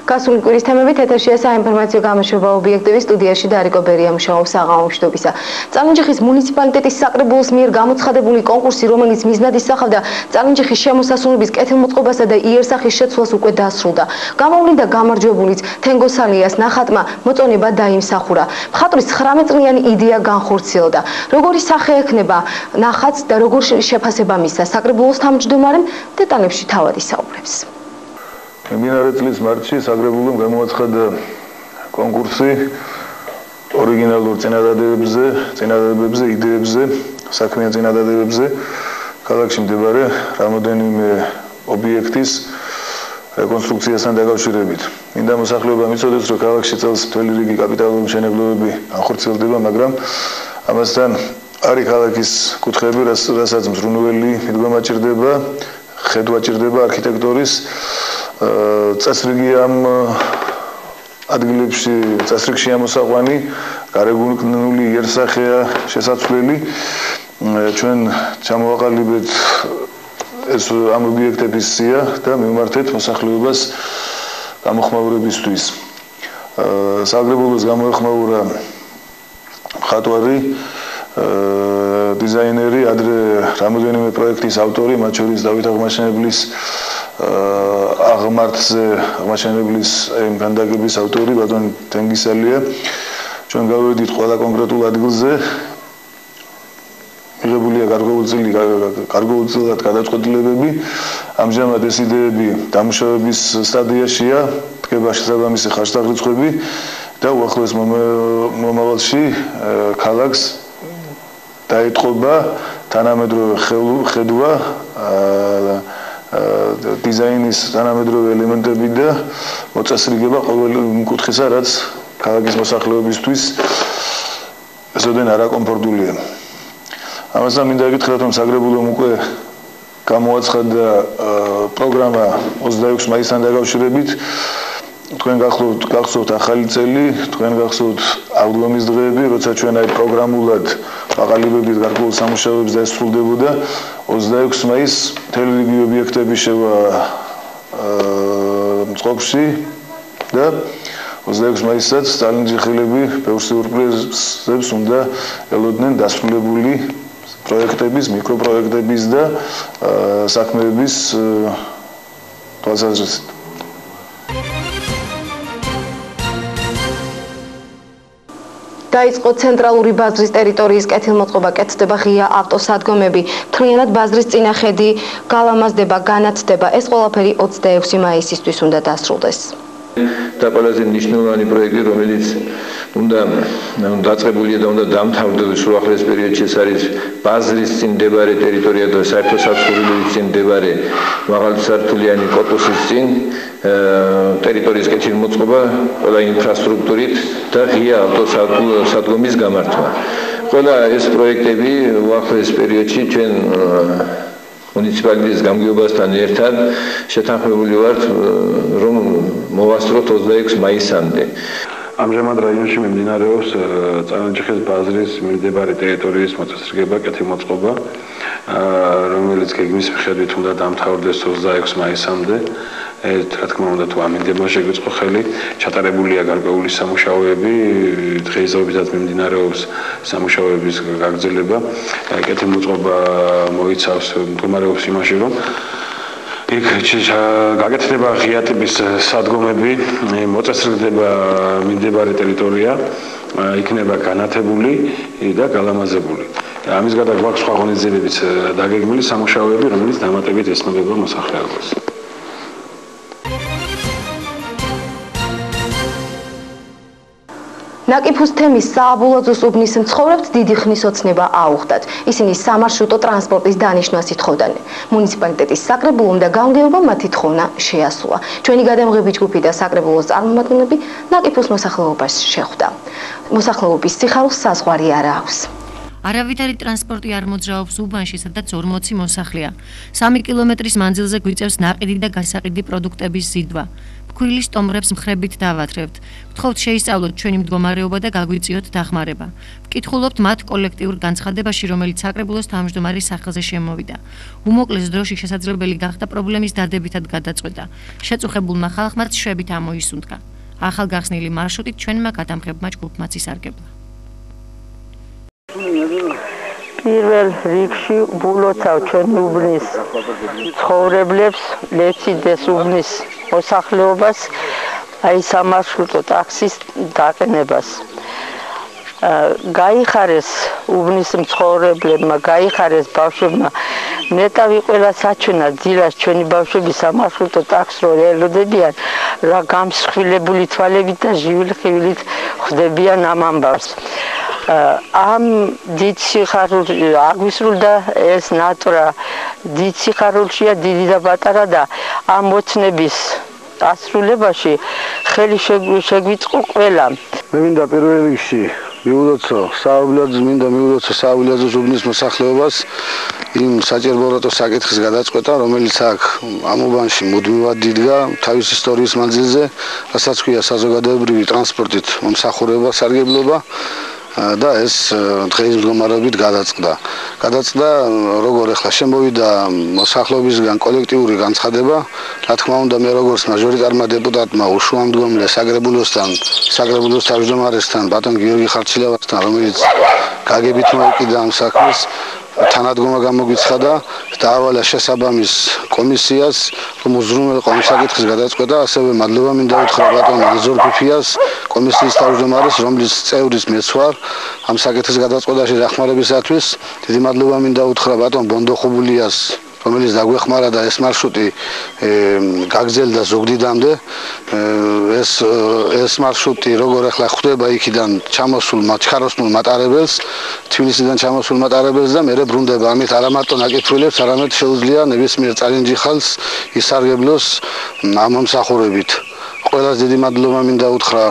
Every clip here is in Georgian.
გასული კვირის თემებით ეთერშია საინფორმაციო გამოშვება ობიექტივის სტუდიაში და არიკო ბერია მუშაობს საღამო მშვიდობისა. წალენჯიხის მუნიციპალიტეტის საკრებულოს მიერ გამოცხადებული კონკურსი, რომელიც მიზნად ისახავდა წალენჯიხის შემოსასრულების კეთილმოწყობასა და იერსახის შეცვლას უკვე დასრულდა. გამოვლინდა გამარჯვებულიც თენგოსალიას ნახატმა მოწონება დაიმსახურა. მხატვრის 19 წლიანი იდეა განხორციელდა. როგორი სახე ექნება ნახატს და როგორ შეფასება მისცა საკრებულოს თავმჯდომარემ დეტალებში თავად ისაუბრებს. მიმდინარე წლის მარტში საკრებულომ გამოაცხადა კონკურსი ორიგინალურ წინადადებებზე, იდეებზე, საქმიან წინადადებებზე ქალაქში მდებარე რამოდენიმე ობიექტის რეკონსტრუქციასთან დაკავშირებით. მინდა მოსახლეობამ იცოდეს, რომ ქალაქში წელს მთელი რიგი კაპიტალური მშენებლობები განხორციელდება, მაგრამ ამასთან არის ქალაქის კუთხეები, რასაც მზრუნველი მიდგომა ჭირდება, ხედვა ჭირდება არქიტექტორის წესრიგი ამ ადგილებში, წესრიგში ამოსაყვანი, გარეგნული იერსახეა შესაძლებელი. ჩვენ ჩამოვაყალიბეთ ეს ამ ობიექტების სია და მივმართეთ მოსახლეობას გამოხმაურებისთვის. საკრებულოს გამოეხმაურა მხატვარი, დიზაინერი, ადრე რამოდენიმე პროექტის ავტორი, მათ შორის დავით აღმაშენებლის აღმაშენებლის განდაგების ავტორი ბატონი თენგისალია. ჩვენ გავედით ყველა კონკრეტულ ადგილზე. მიღებულია გარკვეულწილად გადაწყვეტილებები. ამჟამად ეს იდეები დამუშავების სტადიაშია, დგება შესაბამისი ხარჯთაღრიცხვები და უახლოეს მომავალში ქალაქს დაეტყობა თანამედროვე ხედვა, დიზაინის თანამედროვე ელემენტები და მოწესრიგება ყოველი კუთხისა, რაც ქალაქის მოსახლეობისთვის ესოდენ არაკომფორტულია. ამასთან მინდა გითხრათ, რომ საკრებულომ უკვე გამოაცხადა პროგრამა 26 მაისთან დაკავშირებით. თქვენ გახსოვთ ახალი წელი, თქვენ გახსოვთ აღდგომის დღეები, როცა ჩვენ აი პროგრამულად აყალიბებით გარკვეულ სამუშაოებს და ეს სრულდებოდა. 26 მაისს მთელი რიგი ობიექტები შევა წყობაში და 26 მაისსაც წალენჯიხელები ბევრ სიურპრიზებს უნდა ელოდნენ დასრულებული პროექტების, მიკროპროექტების და საქმეების თვალსაზრისით. დაიწყო ცენტრალური ბაზრის ტერიტორიის კეთილმოწყობა, კეთდება ღია ავტოსადგომები, მთლიანად ბაზრის წინახედი გალამაზდება, განათდება. ეს ყველაფერი 26 მაისისთვის უნდა დასრულდეს. და ყველაზე მნიშვნელოვანი პროექტი, რომელიც უნდა დაწყებულია და უნდა დამთავრდეს უახლოეს პერიოდში, ეს არის ბაზრის წინ მდებარე ტერიტორია და საერთო საცხოვრებლების წინ მდებარე მაღალსართულიანი კორპუსის წინ ტერიტორიის კეთილმოწყობა ყველა ინფრასტრუქტურით და ღია ავტოსადგომის გამართვა. ყველა ეს პროექტები უახლოეს პერიოდში ჩვენ მუნიციპალიტეტის გამგეობასთან ერთად შეთანხმებული ვართ, რომ მოვასწროთ 26 მაისამდე. ამჟამად რაიონში მიმდინარეობს წალენჯიხის ბაზრის მიმდებარე ტერიტორიის მოწესრიგება, კეთილმოწყობა, რომელიც გეგმის მიხედვით უნდა დამთავრდეს 26 მაისამდე. რა თქმა უნდა, თუ ამინდება შეგვიწყო ხელი, ჩატარებულია გარკვეული სამუშაოები, დღეისაობითაც მიმდინარეობს სამუშაოების გაგრძელება. კეთილმოწყობა მოიცავს მდგომარეობს იმაში, რომ იქ გაკეთდება ღია ტიპის სადგომები, მოწესრიგდება მიმდებარე ტერიტორია, იქნება განათებული და გალამაზებული. ამის გარდა გვაქვს სხვა ღონისძიებებიც დაგეგმილი სამუშაოები, რომელიც დამატებით ესმებება მოსახლეობას. ნაკიფუს თემის სააბულაძოს უბნის მცხოვრებთ დიდი ხნის ოცნება აუხდათ. ისინი სამარშრუტო ტრანსპორტის დანიშვნას ითხოვდნენ. მუნიციპალიტეტის საკრებულომ და გამგეობამ მათი თხოვნა შეასრულა. ჩვენი გადამღები ჯგუფი და საკრებულოს წარმომადგენლები ნაკიფუს მოსახლეობას შეხვდა. მოსახლეობის სიხარულს საზღვარი არ აქვს. არავითარი ტრანსპორტი არ მოძრაობს უბანში, სადაც 40 მოსახლეა. 3 კილომეტრის მანძილზე გვიწევს ნაყიდი და გასაყიდი პროდუქტების ზიდვა. ფქვილის ტომრებს მხრებით დავათრევთ. გთხოვთ შეისწავლოთ ჩვენი მდგომარეობა და გაგვიწიოთ დახმარება. ვკითხულობთ მათ კოლექტიურ განცხადებაში, რომელიც საკრებულოს თავმჯდომარის სახელზე შემოვიდა. უმოკლეს დროში შესაძლებელი გახდა პრობლემის დადებითად გადაწყვეტა. შეწუხებულმა ხალხმაც შვებით ამოისუნთქა. ახალგახსნილი მარშრუტით ჩვენმა გადამღებმა ჯგუფმაც ისარგებლა. პირველ რიგში ვულოცავ ჩვენი უბნის ცხოვრებლებს, ლეციდეს უბნის მოსახლეობას, აი სამარშრუტო ტაქსის დაყენებას. გაიხარეს უბნის მცხოვრებლებმა, გაიხარეს ბავშვებმა. ნეტავი ყველა საჩვენა დილას ჩვენი ბავშვები სამარშრუტო ტაქსს რო ელოდებიან, რა გამსხვილებული თვალებით და ჟივილ-ხივილით ხვდებიან ამ ამბავს. ამ დიდ სიხარულში აგვისრულდა ეს ნატრა, დიდ სიხარულშია დიდი და პატარა და ამ ოცნების ასრულებაში ხელი შეგვიწყო ყველა. მე მინდა პირველ რიგში მიულოცო საუბლიაძის უბნის მოსახლეობას იმ საჭიროებათა საკითხის გადაწყვეტა, რომელიც აქ ამ უბანში მუდმივად დიდგა თავის ისტორიის მანძილზე, რასაც ქვია საზოგადოებრივი ტრანსპორტით მომსახურება, სარგებლობა და ეს დღის მდგომარეობით გადაწყდა. როგორ ახლა შემოვიდა მოსახლეობისგან კოლექტიური განცხადება, რა თქმა უნდა მე როგორც მაჟორიტარმა დეპუტატმა უშუალომდგომლე საგრებულოს თავმჯდომარესთან ბატონ გიორგი ხარცილავასთან, რომელიც გაგებით მოეკიდა ამ საქმეს, თანადგომა გამოგვიცხადა და ავალა შესაბამის კომისიას, რომ უზრუნველყო ამ საკითხის გადაწყვეტა. ასევე მადლობა მინდა უთხრა ბატონ აზორ ფიფიას, კომისიის თავმჯდომარეს, რომლის წევრის მეც ვარ ამ საკითხის გადაწყვეტაში დახმარებისათვის. დიდი მადლობა მინდა უთხრა ბატონ ბონდოხუბულიას, რომელიც დაგვეხმარა და ეს მარშრუტი გაგრძელდა ზუგდიდამდე. ეს მარშრუტი როგორ ახლა ხვდება იქიდან ჩამოსულ ჩქაროსნულ მატარებელს, თბილისიდან ჩამოსულ მატარებელს და მერე ბრუნდება. ამით არა მარტო ნაკეთვილებს, არამედ შეუძლია ნებისმიერ წარინჯიხალს ისარგებლოს ამ მომსახურებით. ყველას დიდი მადლობა მინდა უთხრა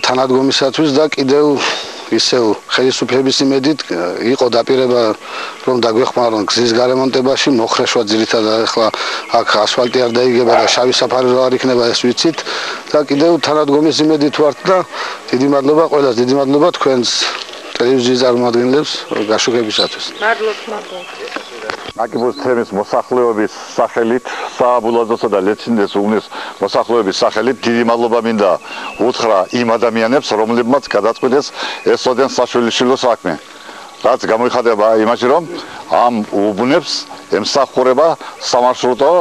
თანადგომისათვის და კიდევ ისევ ხელისუფლების იმედით იყო დაპირება რომ დაგვეხმარონ გზის გარემონტებაში, მოხრეშვა ძირითადად ახლა აქ ასფალტი არ დაიგება და შავი საფარი რა არ იქნება ეს ვიცით და კიდევ თანადგომის იმედით ვართ და დიდი მადლობა ყველას, დიდი მადლობა თქვენს ტელევიზიის წარმომადგენლებს გაშუქებისათვის. ნაკიბოს თემის მოსახლეობის სახელით, სააბულაძოსა და ლეჩინდეს უბნის მოსახლეობის სახელით დიდი მადლობა მინდა უთხრა იმ ადამიანებს, რომლებმაც გადაწყვიტეს ეს ოდენ საშვილიშვილო საქმე. რაც გამოიხატება იმაში, რომ ამ უბნებს ემსახურება სამარშრუტო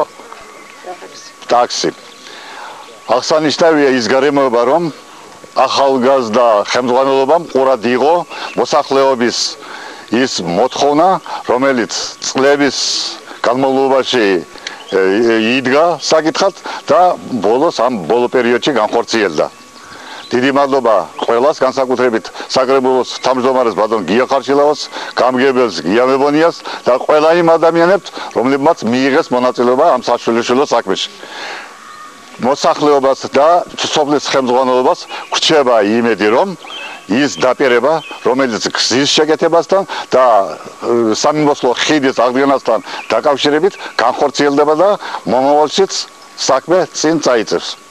ტაქსი. აღსანიშნავია ის გარემოება, რომ ახალგაზრდა ხელმძღვანელობამ ყურად იყო მოსახლეობის ის მოთხოვნა, რომელიც წლების განმავლობაში იდგა საკითხად და ბოლო პერიოდში განხორციელდა. დიდი მადლობა ყველას, განსაკუთრებით საკრებულოს თავმჯდომარეს ბატონ გია ხარჩილავას, გამგებელს გია მებონიას და ყველა იმ ადამიანებს, რომლებმაც მიიღეს მონაწილეობა ამ საშვილიშვილო საქმეში. მოსახლეობას და სოფლის ხელმძღვანელობას გვრჩება იმედი, რომ ის დაპირება, რომელიც გზის შეკეთებასთან და სამიმოსლო ხიდის აღდგენასთან დაკავშირებით განხორციელდება და მომავალშიც საქმე წინ წაიწევს.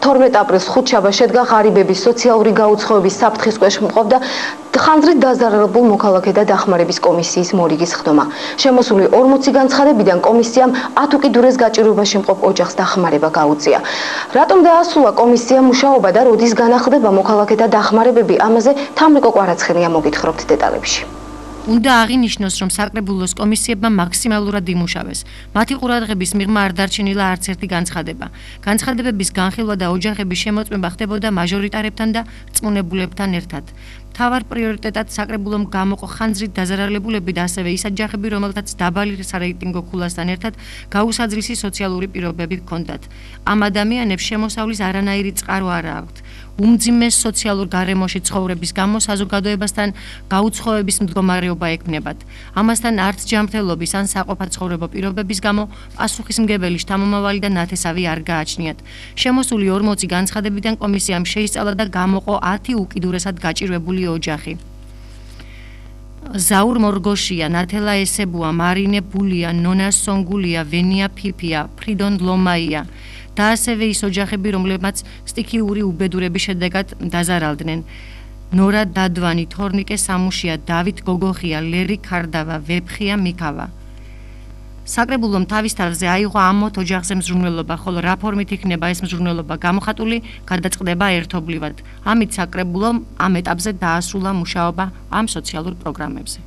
12 აპრილს ხუთშაბა შედგა ღარიბების სოციალური გაუცხოების საფრთხის ქვეშ მყოფ და ხანძრით დაზარალებულ მოქალაქეთა დახმარების კომისიის მორიგის ხდომა. შემოსული 40 განცხადებიდან კომისიამ 10 უკიდურეს გაჭირვებაში მყოფ ოჯახს დახმარება გაუწია. რატომ დაასრულა კომისიამ მუშაობა და როდის განახლდება მოქალაქეთა დახმარებები, ამაზე თამრიკო კვარაცხელია მოგითხრობთ დეტალებში. უნდა აღინიშნოს, რომ საკრებულოს კომისიებმა მაქსიმალურად იმუშავეს. მათი ყურადღების მიღმა არ დარჩენილა არც ერთი განცხადება. განცხადებების განხილვა და ოჯახების შემოწმება ხდებოდა მაჟორიტარებთან და რწმუნებულებთან ერთად. მთავარ პრიორიტეტად საკრებულომ გამოყო ხანძრით დაზარალებულები და ასევე ის ოჯახები, რომელთაც დაბალი სარეიტინგო ქულასთან ერთად გაუსაძრისი სოციალური პირობები ჰქონდათ. ამ ადამიანებს შემოსავლის არანაირი წყარო არ აქვთ. უმძიმეს სოციალურ გარემოში ცხოვრების გამო საზოგადოებასთან გაუცხოების მდგომარეობა ექმნებათ. ამასთან არც ჯანმრთელობის ან საყოფაცხოვრებო პირობების გამო პასუხისმგებელი შთამომავალი და ნათესავი არ გააჩნიათ. შემოსული 40 განცხადებიდან კომისიამ შეისწავლა და გამოყო 10 უკიდურესად გაჭირვებული ოჯახი. ზაურ მორგოშია, ნათელა ესებუა, მარინე ბულია, ნონა სონგულია, ვენია ფიფია, ფრიდონ ლომაია და ასევე ის ოჯახები, რომლებმაც სტიქიური უბედურების შედეგად დაზარალდნენ. ნორა დადვანი, თორნიკე სამუშია, დავით გოგოხია, ლერი ქარდავა, ვეფხია მიქავა. საკრებულომ თავის თავზე აიღო ამ მოთ ოჯახზე მზრუნველობა, ხოლო რა ფორმით იქნება ეს მზრუნველობა გამოხატული, გადაწყდება ერთობლივად. ამით საკრებულომ ამ ეტაპზე დაასრულა მუშაობა ამ სოციალურ პროგრამებზე.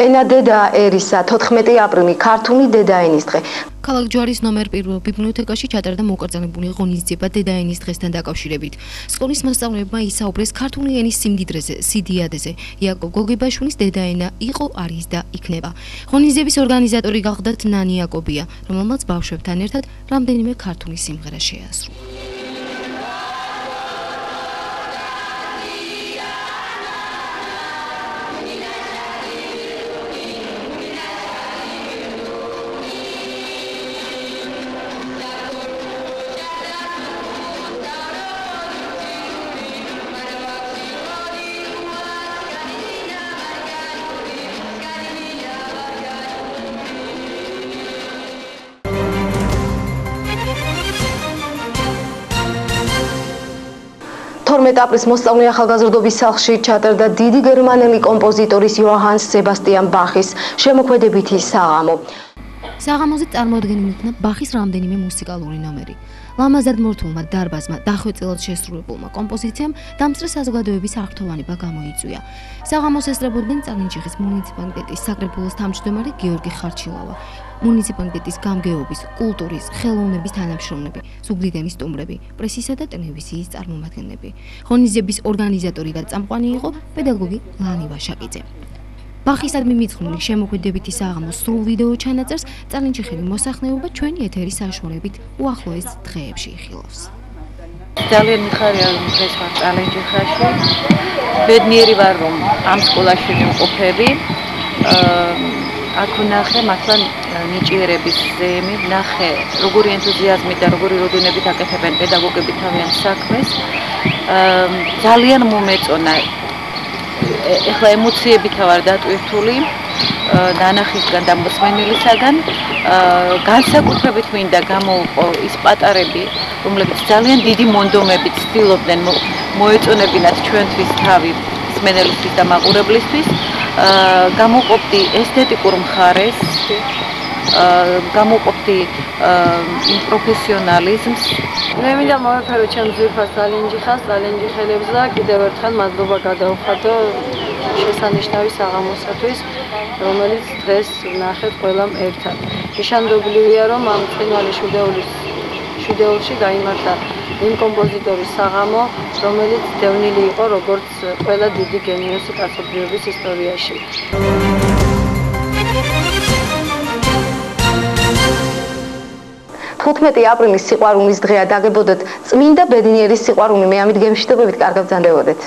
ენა დედა ერისა 14 აპრილი ქართული დედაენის დღე. ქალაქ ჯვარის ნომერ 1 ბიბლიოთეკაში ჩატარდა მოკრძალებული ღონისძიება დედაენის დღესთან დაკავშირებით. სკოლის მასწავლებლებმა ისაუბრეს ქართული ენის სიმდიდრეზე, სიდიადეზე. იაკობ გოგებაშვილის დედაენა იყო, არის და იქნება. ღონისძიების ორგანიზატორი გახლდათ ნანი იაკობია, რომელმაც ბავშვებთან ერთად რამდენიმე ქართული სიმღერა შეასრულა. აპრილს მოსწავლე ახალგაზრდობის სახლში ჩატარდა დიდი გერმანელი კომპოზიტორის იოჰან სებასტიან ბახის შემოქმედებითი საღამო. საღამოზე წარმოადგენილი იქნა ბახის რამდენიმე მუსიკალური ნომერი. ლამაზად მორთულმა დარბაზმა დახვეწილად შესრულებულმა კომპოზიციამ დამწრე საზოგადოების არქთოვანება გამოიწვია. საღამოს ესწრებოდნენ წალენჯიხის მუნიციპალიტეტის საკრებულოს თავმჯდომარე გიორგი ხარჩილავა, მუნიციპალიტეტის გამგეობის, კულტურის, ხელოვნების თანამშრომლები, ზუგდიდენის სტუმრები, პრესისა და ტელევიზიის წარმომადგენლები. ღონისძიების ორგანიზატორი და წამყვანი იყო პედაგოგი ლანი ვაშაკიძე. ბახისადმი მიძღვნილი შემოქმედებითი საღამოს სრულ ვიდეო ჩანაწერს წალენჯიხელი მოსახლეობა ჩვენი ეთერის საშუალებით უახლოეს დღეებში იხილავს. ძალიან მიხარია რომ დღეს ვარ წალენჯიხაში. ბედნიერი ვარ რომ ამ სკოლაში ვიმყოფები. აქ ვნახე მართლა ნიჭიერების ზეიმი, ვნახე როგორი ენთუზიაზმით და როგორი როდუნებით აკეთებენ პედაგოგები თავიანთ საქმეს. ძალიან მომეწონა. ეხლა ემოციებით ვარ დატვირთული დანახისგან და მოსმენელისაგან. განსაკუთრებით მინდა გამოვყო ის პატარები, რომლებიც ძალიან დიდი მონდომებით ცდილობდნენ მოეწონებინათ ჩვენთვის თავი მსმენელისთვის და მაყურებლისთვის. გამოყოფდი ესთეტიკურ მხარეს, გამოყოფდი იმ პროფესიონალიზმს. მე მინდა მოვეფერო ჩემს ძვირფას წალენჯიხელებს და კიდევ ერთხელ მადლობა გადავხადო შესანიშნავი საღამოსათვის, რომელიც დღეს ვნახეთ ყველამ ერთად. ნიშანდობლივია, რომ ამ ბრწყინვალე შვიდეულში გაიმართა იმ კომპოზიტორის საღამო, რომელიც დევნილი იყო როგორც ყველა დიდი გენიოსი კაცობრიობის ისტორიაში. 15 აპრილის სიყვარულის დღეა, დაგებოდეთ წმინდა ბედნიერის სიყვარული. მე ამით გემშვიდობებით კარგად ბრძანდებოდეთ.